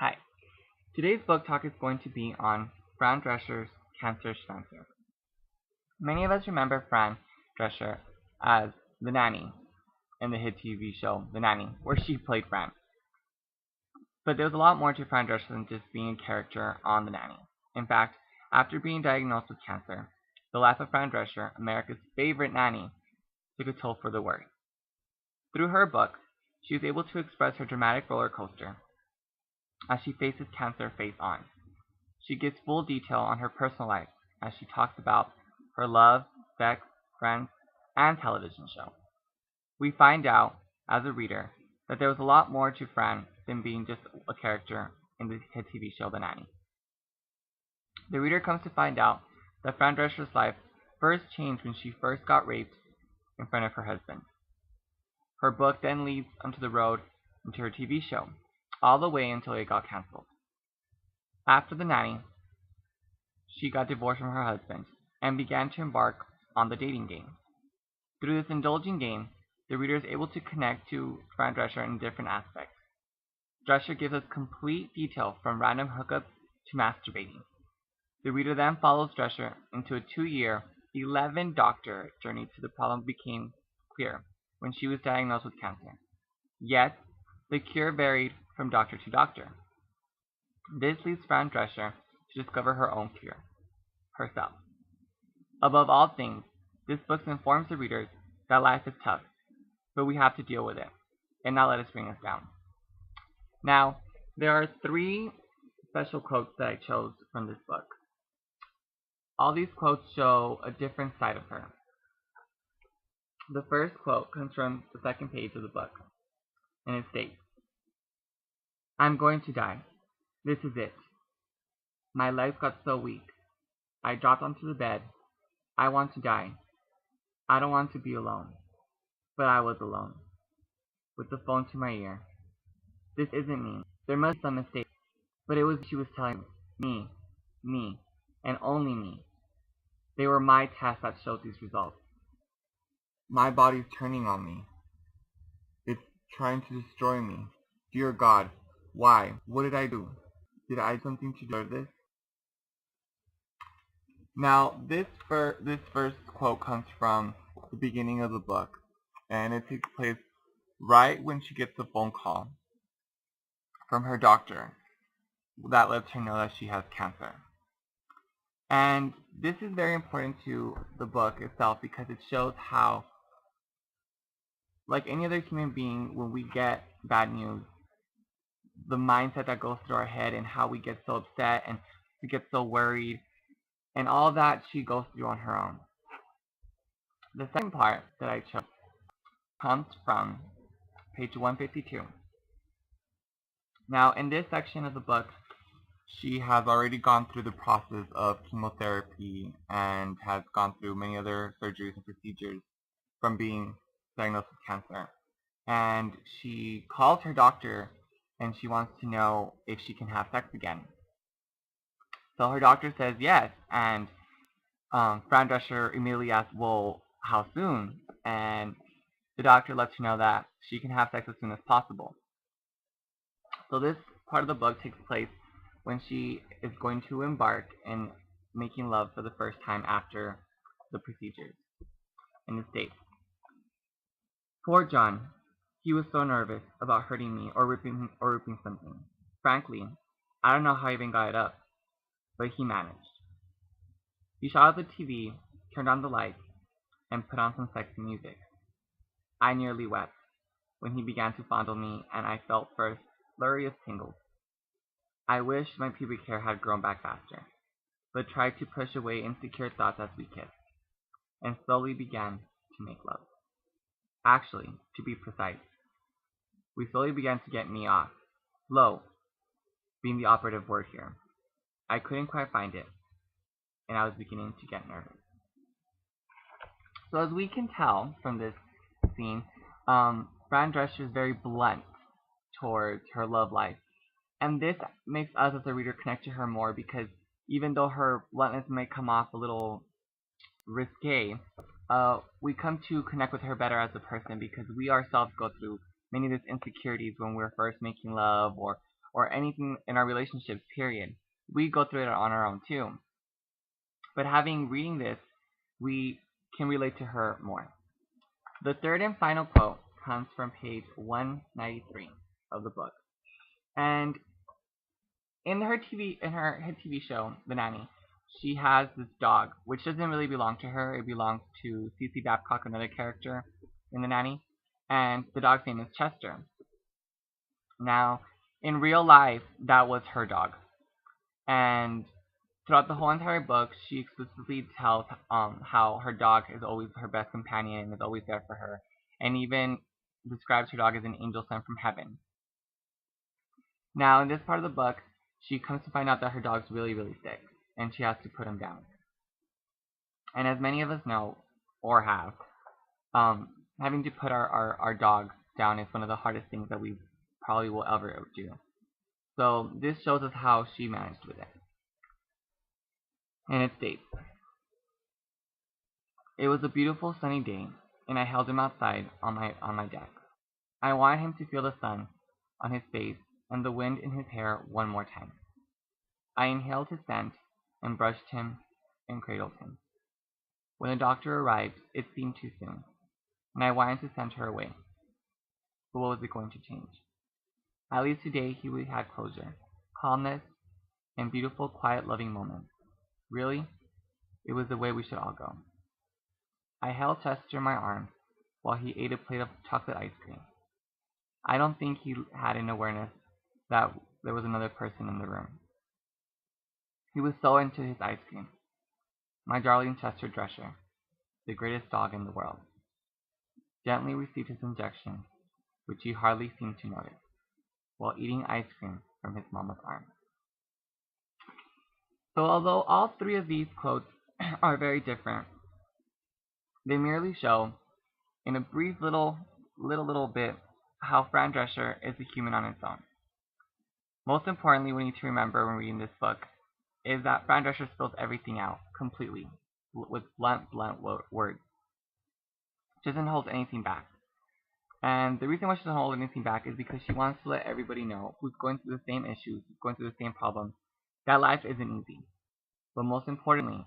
Hi. Today's book talk is going to be on Fran Drescher's Cancer Shmancer. Many of us remember Fran Drescher as the nanny in the hit TV show The Nanny, where she played Fran. But there's a lot more to Fran Drescher than just being a character on The Nanny. In fact, after being diagnosed with cancer, the life of Fran Drescher, America's favorite nanny, took a toll for the worse. Through her book, she was able to express her dramatic roller coaster as she faces cancer face on. She gives full detail on her personal life as she talks about her love, sex, friends, and television show. We find out, as a reader, that there was a lot more to Fran than being just a character in the hit TV show The Nanny. The reader comes to find out that Fran Drescher's life first changed when she first got raped in front of her husband. Her book then leads onto the road into her TV show, all the way until it got canceled. After The Nanny, she got divorced from her husband and began to embark on the dating game. Through this indulging game, the reader is able to connect to Fran Drescher in different aspects. Drescher gives us complete detail from random hookups to masturbating. The reader then follows Drescher into a 2-year, 11-doctor journey to the problem became clear when she was diagnosed with cancer. Yet, the cure varied from doctor to doctor. This leads Fran Drescher to discover her own cure, herself. Above all things, this book informs the readers that life is tough, but we have to deal with it, and not let it bring us down. Now, there are 3 special quotes that I chose from this book. All these quotes show a different side of her. The first quote comes from the second page of the book, and it states, "I'm going to die. This is it. My legs got so weak. I dropped onto the bed. I want to die. I don't want to be alone." But I was alone, with the phone to my ear. This isn't me. There must be some mistake. But it was she was telling me, and only me. They were my tests that showed these results. My body's turning on me. It's trying to destroy me. Dear God, why? What did I do? Did I do something to deserve this? Now, this first quote comes from the beginning of the book, and it takes place right when she gets a phone call from her doctor that lets her know that she has cancer. And this is very important to the book itself because it shows how, like any other human being, when we get bad news, the mindset that goes through our head and how we get so upset and we get so worried, and all that she goes through on her own. The second part that I chose comes from page 152. Now, in this section of the book, she has already gone through the process of chemotherapy and has gone through many other surgeries and procedures from being diagnosed with cancer. And she calls her doctor and she wants to know if she can have sex again. So her doctor says yes, and Fran Dreshcer immediately asks, well, how soon? And the doctor lets her know that she can have sex as soon as possible. So this part of the book takes place when she is going to embark in making love for the first time after the procedures. In the States. Poor John. He was so nervous about hurting me or ripping something. Frankly, I don't know how he even got it up, but he managed. He shut off the TV, turned on the lights, and put on some sexy music. I nearly wept when he began to fondle me, and I felt first flurry of tingles. I wished my pubic hair had grown back faster, but tried to push away insecure thoughts as we kissed, and slowly began to make love. Actually, to be precise, we slowly began to get me off. Slow being the operative word here. I couldn't quite find it, and I was beginning to get nervous. So as we can tell from this scene, Fran Drescher is very blunt towards her love life. And this makes us as a reader connect to her more because even though her bluntness may come off a little risque, we come to connect with her better as a person because we ourselves go through many of these insecurities when we're first making love or or anything in our relationships, period. We go through it on our own too. But reading this, we can relate to her more. The third and final quote comes from page 193 of the book. And in her hit TV show, The Nanny, she has this dog, which doesn't really belong to her. It belongs to Cece Babcock, another character in The Nanny, and the dog's name is Chester. Now, in real life, that was her dog, and throughout the whole entire book, she explicitly tells how her dog is always her best companion, is always there for her, and even describes her dog as an angel sent from heaven. Now, in this part of the book, she comes to find out that her dog's really, really sick, and she has to put him down. And as many of us know, or have, having to put our dog down is one of the hardest things that we probably will ever do. So this shows us how she managed with it. And it states, "It was a beautiful sunny day, and I held him outside on my deck. I wanted him to feel the sun on his face and the wind in his hair one more time. I inhaled his scent and brushed him and cradled him. When the doctor arrived, it seemed too soon, and I wanted to send her away. But what was it going to change? At least today he had closure, calmness, and beautiful, quiet, loving moments. Really, it was the way we should all go." I held Chester in my arms while he ate a plate of chocolate ice cream. I don't think he had an awareness that there was another person in the room. He was so into his ice cream. My darling Cancer Shmancer, the greatest dog in the world, gently received his injection, which he hardly seemed to notice, while eating ice cream from his mama's arm. So although all three of these quotes are very different, they merely show, in a brief little bit, how Fran Dreshcer is a human on its own. Most importantly, we need to remember when reading this book is that Fran Dreshcer spills everything out completely, with blunt words. She doesn't hold anything back. And the reason why she doesn't hold anything back is because she wants to let everybody know who's going through the same issues, who's going through the same problems, that life isn't easy. But most importantly,